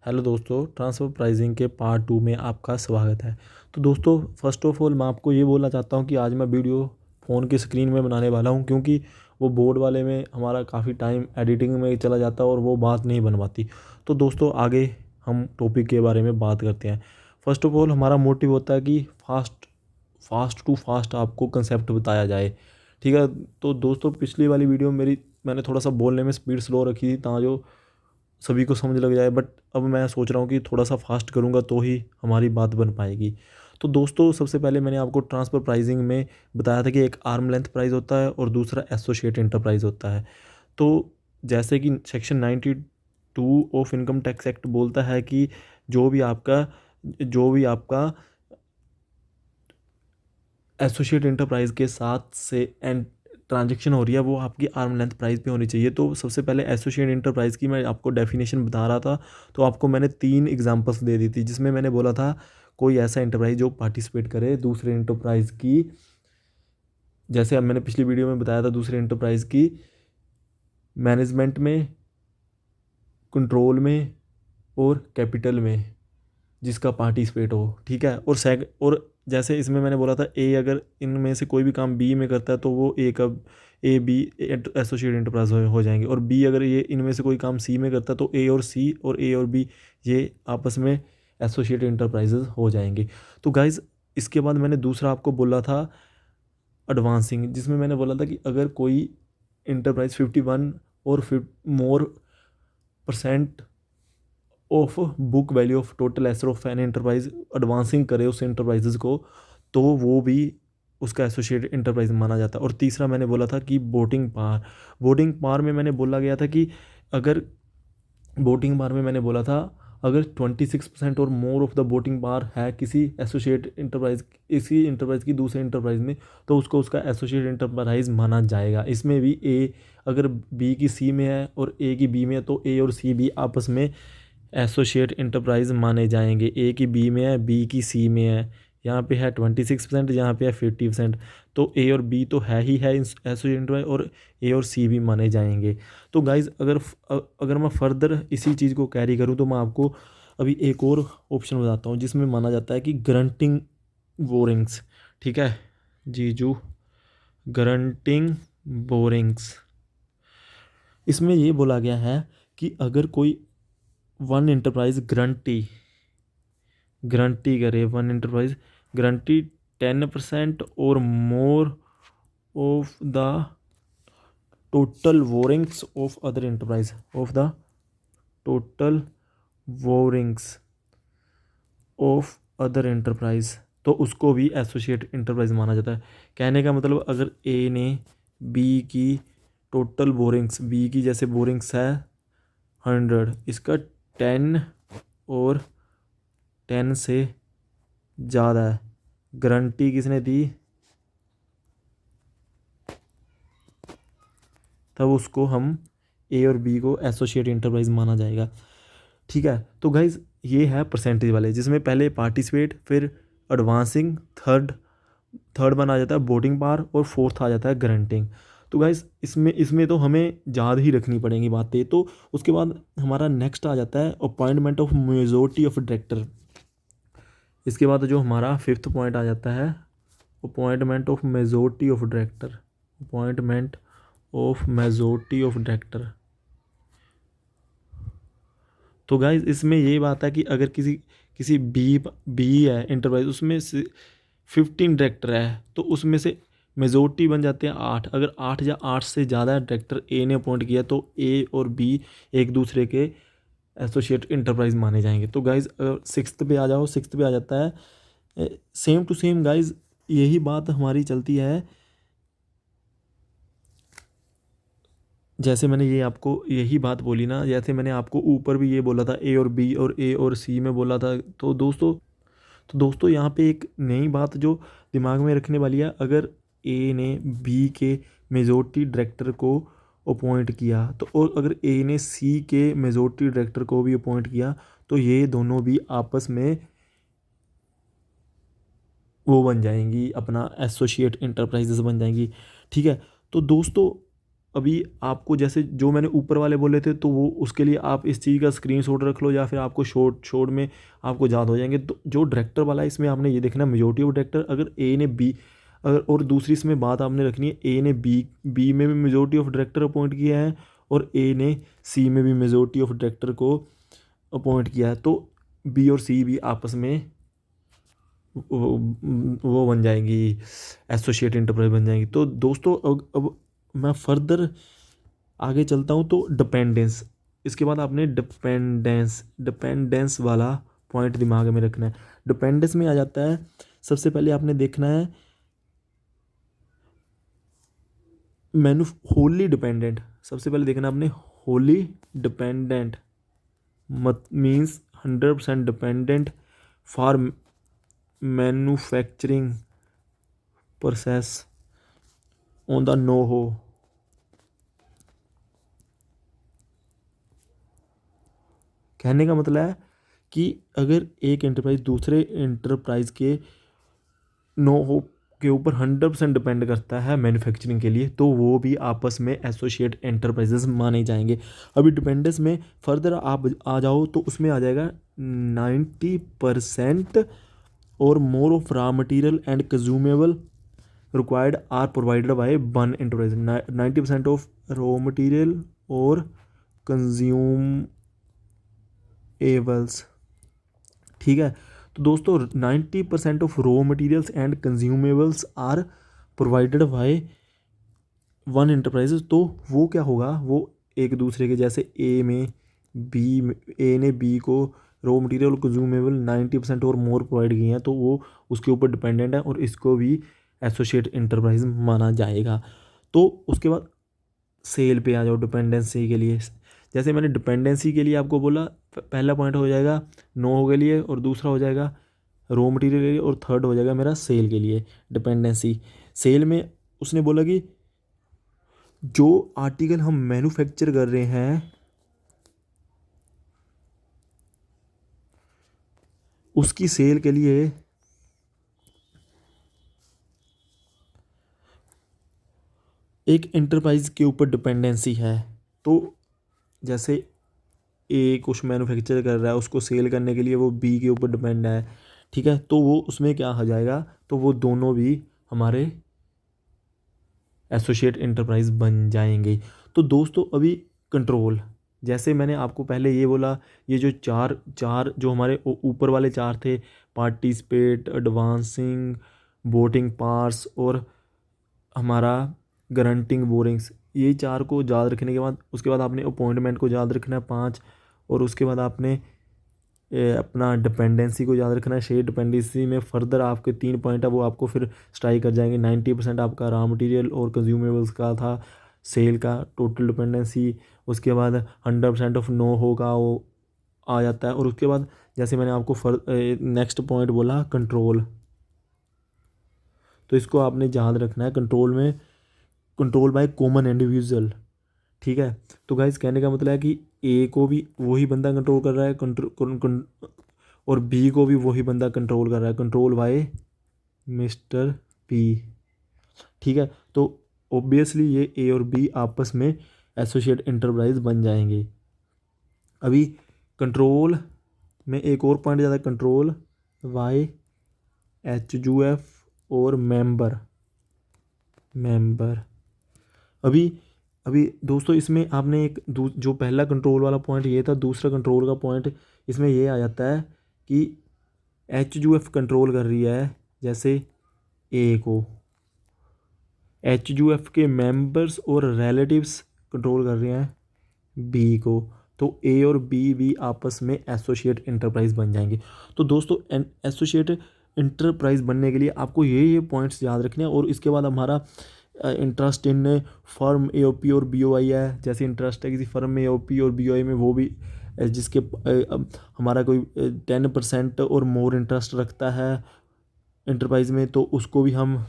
Hello दोस्तों, transfer pricing के part 2 में आपका स्वागत है। तो दोस्तों, फ़र्स्ट ऑफ़ ऑल मैं आपको ये बोलना चाहता हूँ कि आज मैं वीडियो फ़ोन की स्क्रीन में बनाने वाला हूँ, क्योंकि वो बोर्ड वाले में हमारा काफ़ी टाइम एडिटिंग में चला जाता है और वो बात नहीं बन पाती। तो दोस्तों, आगे हम टॉपिक के बारे में बात करते हैं। फ़र्स्ट ऑफ़ ऑल हमारा मोटिव होता है कि फ़ास्ट टू फ़ास्ट आपको कंसेप्ट बताया जाए, ठीक है। तो दोस्तों, पिछली वाली वीडियो में मैंने थोड़ा सा बोलने में स्पीड स्लो रखी थी ताकि जो सभी को समझ लग जाए, बट अब मैं सोच रहा हूँ कि थोड़ा सा फास्ट करूँगा तो ही हमारी बात बन पाएगी। तो दोस्तों, सबसे पहले मैंने आपको ट्रांसफ़र प्राइसिंग में बताया था कि एक आर्म लेंथ प्राइस होता है और दूसरा एसोसिएट एंटरप्राइज होता है। तो जैसे कि section 92 of income tax act बोलता है कि जो भी आपका एसोसिएट एंटरप्राइज़ के साथ से एंड ट्रांजैक्शन हो रही है वो आपकी आर्म लेंथ प्राइस पे होनी चाहिए। तो सबसे पहले एसोसिएट एंटरप्राइज़ की मैं आपको डेफिनेशन बता रहा था, तो आपको मैंने 3 एग्जांपल्स दे दी थी, जिसमें मैंने बोला था कोई ऐसा एंटरप्राइज़ जो पार्टिसिपेट करे दूसरे एंटरप्राइज़ की, जैसे अब मैंने पिछली वीडियो में बताया था, दूसरे एंटरप्राइज़ की मैनेजमेंट में, कंट्रोल में और कैपिटल में जिसका पार्टिसिपेट हो, ठीक है। और जैसे इसमें मैंने बोला था ए, अगर इनमें से कोई भी काम बी में करता है तो वो ए बी एसोसिएट एंटरप्राइज हो जाएंगे, और बी अगर ये इनमें से कोई काम सी में करता है तो ए और बी ये आपस में एसोसिएट एंटरप्राइजेज हो जाएंगे। तो गाइज, इसके बाद मैंने दूसरा आपको बोला था एडवांसिंग, जिसमें मैंने बोला था कि अगर कोई इंटरप्राइज 51 और more percent of book value of total asset of an enterprise advancing करे उस एंटरप्राइजेज को, तो वो भी उसका एसोसिएट एंटरप्राइज माना जाता है। और तीसरा मैंने बोला था कि वोटिंग पावर में मैंने बोला गया था कि अगर वोटिंग पावर में मैंने बोला था अगर 26% और more of the voting power है किसी एसोसिएट एंटरप्राइज, इसी एंटरप्राइज की दूसरे एंटरप्राइज में, तो उसको उसका एसोसिएट एंटरप्राइज माना जाएगा। इसमें भी ए अगर बी की सी में है और ए की बी में है तो ए और सी भी आपस में एसोसिएट एंटरप्राइज माने जाएंगे। ए की बी में है, बी की सी में है, यहाँ पे है 26%, यहाँ पे है 50%, तो ए और बी तो है ही है एसोसिएट एंटरप्राइज, और ए और सी भी माने जाएंगे। तो गाइज़, अगर मैं फर्दर इसी चीज़ को कैरी करूँ तो मैं आपको अभी एक और ऑप्शन बताता हूँ जिसमें माना जाता है कि ग्रंटिंग बोरिंग्स, ठीक है जीजू, ग्रंटिंग बोरिंग्स। इसमें ये बोला गया है कि अगर कोई वन एंटरप्राइज ग्रंटी करे, वन एंटरप्राइज ग्रंटी 10% और more of the total borrowings of other enterprise, of the total borrowings of other enterprise, तो उसको भी एसोसिएट एंटरप्राइज माना जाता है। कहने का मतलब, अगर ए ने बी की टोटल बोरिंग्स, बी की जैसे बोरिंग्स है 100, इसका 10 और 10 से ज़्यादा है, गारंटी किसने दी, तब उसको हम ए और बी को एसोसिएट एंटरप्राइज माना जाएगा, ठीक है। तो गाइज, ये है परसेंटेज वाले, जिसमें पहले पार्टिसिपेट, फिर एडवांसिंग, थर्ड बना आ जाता है वोटिंग पावर, और फोर्थ आ जाता है गारंटिंग। तो गाइज, इसमें तो हमें याद ही रखनी पड़ेंगी बातें। तो उसके बाद हमारा नेक्स्ट आ जाता है appointment of majority of director. इसके बाद जो हमारा फिफ्थ पॉइंट आ जाता है appointment of majority of director, appointment of majority of director. तो गाइज, इसमें ये बात है कि अगर किसी बी है एंटरप्राइज, उसमें से 15 डायरेक्टर है तो उसमें से मेजोरिटी बन जाते हैं 8। अगर 8 या 8 से ज़्यादा डायरेक्टर ए ने अपॉइंट किया तो ए और बी एक दूसरे के एसोसिएट एंटरप्राइज माने जाएंगे। तो गाइज, सिक्स्थ पे आ जाओ, सिक्स्थ पे आ जाता है सेम टू सेम गाइज, यही बात हमारी चलती है। जैसे मैंने ये आपको यही बात बोली ना, जैसे मैंने आपको ऊपर भी ये बोला था ए और बी और ए और सी में बोला था। तो दोस्तों यहाँ पे एक नई बात जो दिमाग में रखने वाली है, अगर ए ने बी के मेजोरिटी डायरेक्टर को अपॉइंट किया, तो और अगर ए ने सी के मेजोरिटी डायरेक्टर को भी अपॉइंट किया, तो ये दोनों भी आपस में वो बन जाएंगी, अपना एसोसिएट इंटरप्राइजेस बन जाएंगी, ठीक है। तो दोस्तों, अभी आपको जैसे जो मैंने ऊपर वाले बोले थे, तो वो उसके लिए आप इस चीज़ का स्क्रीनशॉट रख लो, या फिर आपको शॉर्ट में आपको याद हो जाएंगे। तो जो डायरेक्टर वाला है, इसमें आपने ये देखना है मेजॉरिटी ऑफ डायरेक्टर, अगर ए ने बी, अगर, और दूसरी इसमें बात आपने रखनी है, ए ने बी में भी मेजॉरिटी ऑफ डायरेक्टर अपॉइंट किया है, और ए ने सी में भी मेजॉरिटी ऑफ डायरेक्टर को अपॉइंट किया है, तो बी और सी भी आपस में वो बन जाएंगी, एसोसिएट इंटरप्राइज बन जाएंगी। तो दोस्तों अब मैं फर्दर आगे चलता हूँ। तो डिपेंडेंस, इसके बाद आपने डिपेंडेंस वाला पॉइंट दिमाग में रखना है। डिपेंडेंस में आ जाता है, सबसे पहले आपने देखना है मैनु होली डिपेंडेंट। सबसे पहले देखना आपने होली डिपेंडेंट, मत means 100% dependent for manufacturing process on the no हो। कहने का मतलब है कि अगर एक एंटरप्राइज दूसरे एंटरप्राइज के नो हो के ऊपर 100% डिपेंड करता है मैन्युफैक्चरिंग के लिए, तो वो भी आपस में एसोसिएट एंटरप्राइजेस माने जाएंगे। अभी डिपेंडेंस में फर्दर आप आ जाओ, तो उसमें आ जाएगा 90% और more of raw material and consumable required are provided by one enterprise. 90% of raw material और कंज्यूमेबल्स, ठीक है। तो दोस्तों 90% of raw materials and consumables are provided by one enterprises. तो वो क्या होगा, वो एक दूसरे के जैसे ए ने बी को रॉ मटेरियल और कंज्यूमेबल 90% और मोर प्रोवाइड किए हैं, तो वो उसके ऊपर डिपेंडेंट है, और इसको भी एसोसिएट इंटरप्राइज माना जाएगा। तो उसके बाद सेल पे आ जाओ डिपेंडेंसी के लिए। जैसे मैंने डिपेंडेंसी के लिए आपको बोला, पहला पॉइंट हो जाएगा नो के लिए, और दूसरा हो जाएगा रॉ मटेरियल के लिए, और थर्ड हो जाएगा मेरा सेल के लिए डिपेंडेंसी। सेल में उसने बोला कि जो आर्टिकल हम मैन्युफैक्चर कर रहे हैं उसकी सेल के लिए एक एंटरप्राइज के ऊपर डिपेंडेंसी है। तो जैसे ए कुछ मैन्युफैक्चर कर रहा है, उसको सेल करने के लिए वो बी के ऊपर डिपेंड है, ठीक है। तो वो उसमें क्या हो जाएगा, तो वो दोनों भी हमारे एसोसिएट इंटरप्राइज बन जाएंगे। तो दोस्तों अभी कंट्रोल, जैसे मैंने आपको पहले ये बोला, ये जो चार चार जो हमारे ऊपर वाले चार थे, पार्टिसिपेट, एडवांसिंग, बोटिंग पार्स, और हमारा गारंटिंग बोरिंग्स, ये चार को याद रखने के बाद उसके बाद आपने अपॉइंटमेंट को याद रखना है 5, और उसके बाद आपने अपना डिपेंडेंसी को याद रखना है 6। डिपेंडेंसी में फर्दर आपके 3 पॉइंट है, वो आपको फिर स्ट्राइक कर जाएंगे। 90% आपका रॉ मटेरियल और कंज्यूमेबल्स का था, सेल का टोटल डिपेंडेंसी। उसके बाद 100% ऑफ नो होगा, वो आ जाता है। और उसके बाद जैसे मैंने आपको नेक्स्ट पॉइंट बोला कंट्रोल, तो इसको आपने याद रखना है। कंट्रोल में कंट्रोल बाय कॉमन इंडिविजुअल, ठीक है। तो गाइस कहने का मतलब है कि ए को भी वही बंदा कंट्रोल कर रहा है, और बी को भी वही बंदा कंट्रोल कर रहा है, कंट्रोल बाय मिस्टर पी, ठीक है। तो ऑब्वियसली ये ए और बी आपस में एसोसिएट इंटरप्राइज बन जाएंगे। अभी कंट्रोल में एक और पॉइंट ज़्यादा, कंट्रोल बाय एचयूएफ और मेंबर। अभी अभी दोस्तों इसमें आपने एक जो पहला कंट्रोल वाला पॉइंट ये था, दूसरा कंट्रोल का पॉइंट इसमें ये आ जाता है कि एचयूएफ कंट्रोल कर रही है जैसे ए को, एचयूएफ के मेंबर्स और रिलेटिव्स कंट्रोल कर रहे हैं बी को, तो ए और बी भी आपस में एसोसिएट इंटरप्राइज बन जाएंगे। तो दोस्तों एसोसिएट इंटरप्राइज बनने के लिए आपको ये पॉइंट्स याद रखने हैं। और इसके बाद हमारा इंटरेस्ट इन फर्म एओपी और बीओआई है। जैसे इंटरेस्ट है किसी फर्म में एओपी और बीओआई में, वो भी जिसके हमारा कोई 10% और मोर इंटरेस्ट रखता है इंटरप्राइज में, तो उसको भी हम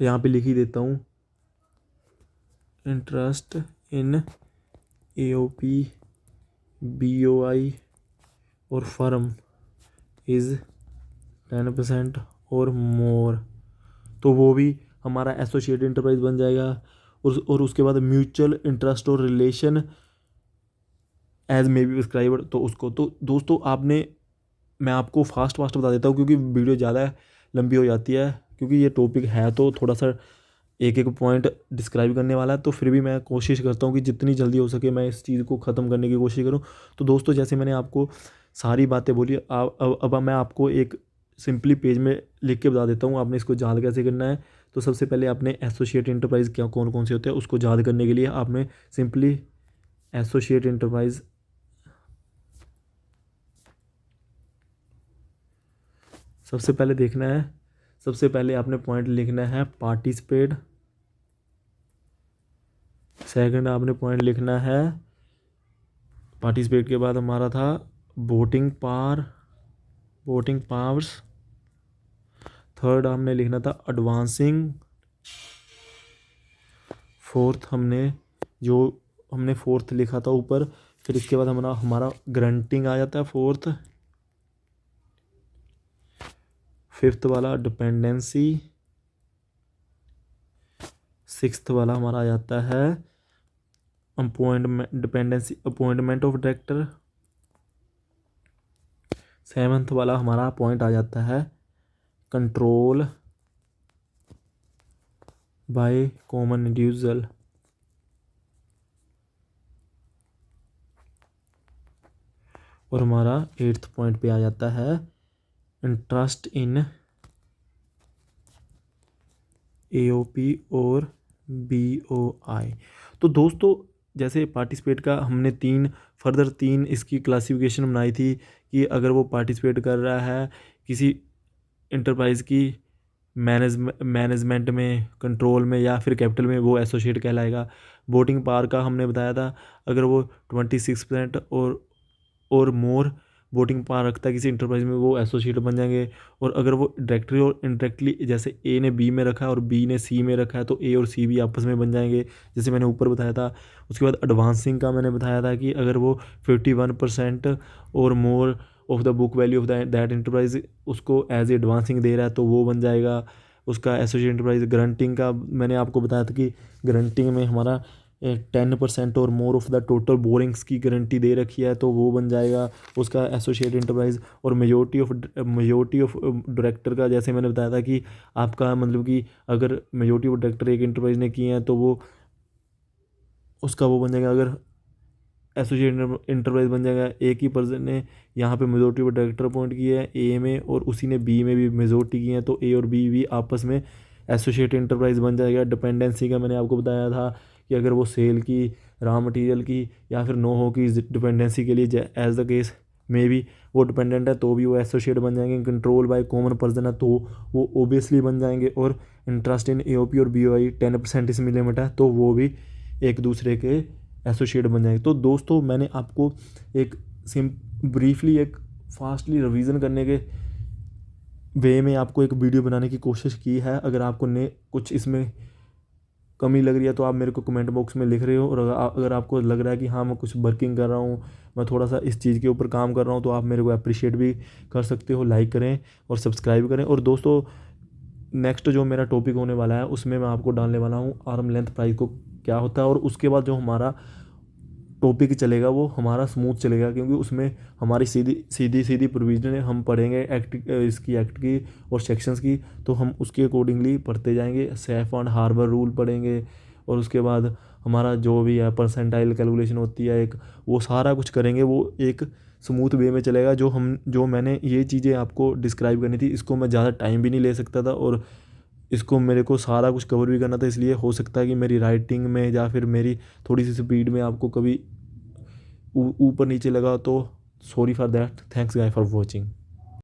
यहाँ पे लिख ही देता हूँ, इंटरेस्ट इन एओपी बीओआई और फर्म इज़ 10% और मोर, तो वो भी हमारा एसोसिएट इंटरप्राइज बन जाएगा। और उसके बाद म्यूचुअल इंटरेस्ट और relation as may be prescribed, तो उसको तो दोस्तों आपने, मैं आपको फास्ट फास्ट बता देता हूँ क्योंकि वीडियो ज़्यादा लंबी हो जाती है, क्योंकि ये टॉपिक है तो थोड़ा सा एक एक पॉइंट डिस्क्राइब करने वाला है, तो फिर भी मैं कोशिश करता हूँ कि जितनी जल्दी हो सके मैं इस चीज़ को ख़त्म करने की कोशिश करूँ। तो दोस्तों जैसे मैंने आपको सारी बातें बोली, अब मैं आपको एक सिंपली पेज में लिख के बता देता हूँ आपने इसको याद कैसे करना है। तो सबसे पहले आपने एसोसिएट इंटरप्राइज़ क्या कौन कौन से होते हैं उसको याद करने के लिए आपने सिंपली एसोसिएट इंटरप्राइज़, सबसे पहले देखना है, सबसे पहले आपने पॉइंट लिखना है पार्टिसिपेट। सेकंड आपने पॉइंट लिखना है, पार्टिसिपेट के बाद हमारा था voting power, voting powers. Third हमने लिखना था एडवांसिंग। फोर्थ हमने फोर्थ लिखा था ऊपर, फिर इसके बाद हमारा ग्रंटिंग आ जाता है फोर्थ। फिफ्थ वाला डिपेंडेंसी। सिक्स्थ वाला हमारा आ जाता है appointment, dependency appointment of director. Seventh वाला हमारा पॉइंट आ जाता है कंट्रोल बाय कॉमन इंडिविजुअल। और हमारा एट्थ पॉइंट पे आ जाता है इंटरेस्ट इन एओपी और बीओआई। तो दोस्तों जैसे पार्टिसिपेट का हमने फर्दर तीन इसकी क्लासिफिकेशन बनाई थी कि अगर वो पार्टिसिपेट कर रहा है किसी इंटरप्राइज़ की मैनेजमेंट में, कंट्रोल में या फिर कैपिटल में, वो एसोसिएट कहलाएगा। वोटिंग पावर का हमने बताया था, अगर वो 26% और मोर वोटिंग पावर रखता है किसी इंटरप्राइज में, वो एसोसिएट बन जाएंगे। और अगर वो डायरेक्टली और इनडायरेक्टली, जैसे ए ने बी में रखा है और बी ने सी में रखा है, तो ए और सी भी आपस में बन जाएंगे, जैसे मैंने ऊपर बताया था। उसके बाद एडवांसिंग का मैंने बताया था कि अगर वो 51% और more of the book value of that enterprise उसको एज एडवांसिंग दे रहा है, तो वो बन जाएगा उसका एसोसिएट इंटरप्राइज। ग्रंटिंग का मैंने आपको बताया था कि ग्रंटिंग में हमारा 10% और more of the total borings की गारंटी दे रखी है, तो वो बन जाएगा उसका एसोसिएट इंटरप्राइज। और मेजोरिटी ऑफ डायरेक्टर का जैसे मैंने बताया था कि आपका मतलब कि अगर मेजोरिटी ऑफ डायरेक्टर एक इंटरप्राइज ने किए हैं तो वो उसका वो बन जाएगा। अगर एसोसिएट इंटरप्राइज बन जाएगा, एक ही पर्सन ने यहाँ पे मेजोरिटी ऑफ डायरेक्टर अपॉइंट किए हैं ए में और उसी ने बी में भी मेजोरिटी की है, तो ए और बी भी आपस में एसोसिएट इंटरप्राइज बन जाएगा। डिपेंडेंसी का मैंने आपको बताया था कि अगर वो सेल की, रॉ मटेरियल की या फिर नो हो की डिपेंडेंसी के लिए एज द केस में भी वो डिपेंडेंट है, तो भी वो एसोसिएट बन जाएंगे। कंट्रोल बाय कॉमन पर्सन है, तो वो ओबियसली बन जाएंगे। और इंटरेस्ट इन एओपी और बीओआई 10% इसमें लिमिट है, तो वो भी एक दूसरे के एसोसिएट बन जाएंगे। तो दोस्तों मैंने आपको एक ब्रीफली एक फास्टली रिवीजन करने के वे में आपको एक वीडियो बनाने की कोशिश की है। अगर आपको ने कुछ इसमें कमी लग रही है तो आप मेरे को कमेंट बॉक्स में लिख रहे हो, और अगर आपको लग रहा है कि हाँ मैं कुछ वर्किंग कर रहा हूँ, मैं थोड़ा सा इस चीज़ के ऊपर काम कर रहा हूँ, तो आप मेरे को अप्रिशिएट भी कर सकते हो। लाइक करें और सब्सक्राइब करें। और दोस्तों नेक्स्ट जो मेरा टॉपिक होने वाला है उसमें मैं आपको डालने वाला हूँ आर्म लेंथ प्राइस को क्या होता है, और उसके बाद जो हमारा टॉपिक चलेगा वो हमारा स्मूथ चलेगा, क्योंकि उसमें हमारी सीधी प्रोविजन हम पढ़ेंगे इसकी एक्ट की और सेक्शंस की, तो हम उसके अकॉर्डिंगली पढ़ते जाएंगे। सेफ एंड हार्बर रूल पढ़ेंगे, और उसके बाद हमारा जो भी है परसेंटाइल कैलकुलेशन होती है एक, वो सारा कुछ करेंगे। वो एक स्मूथ वे में चलेगा। जो मैंने ये चीज़ें आपको डिस्क्राइब करनी थी, इसको मैं ज़्यादा टाइम भी नहीं ले सकता था, और इसको मेरे को सारा कुछ कवर भी करना था, इसलिए हो सकता है कि मेरी राइटिंग में या फिर मेरी थोड़ी सी स्पीड में आपको कभी ऊपर नीचे लगा, तो sorry for that. Thanks guy for watching.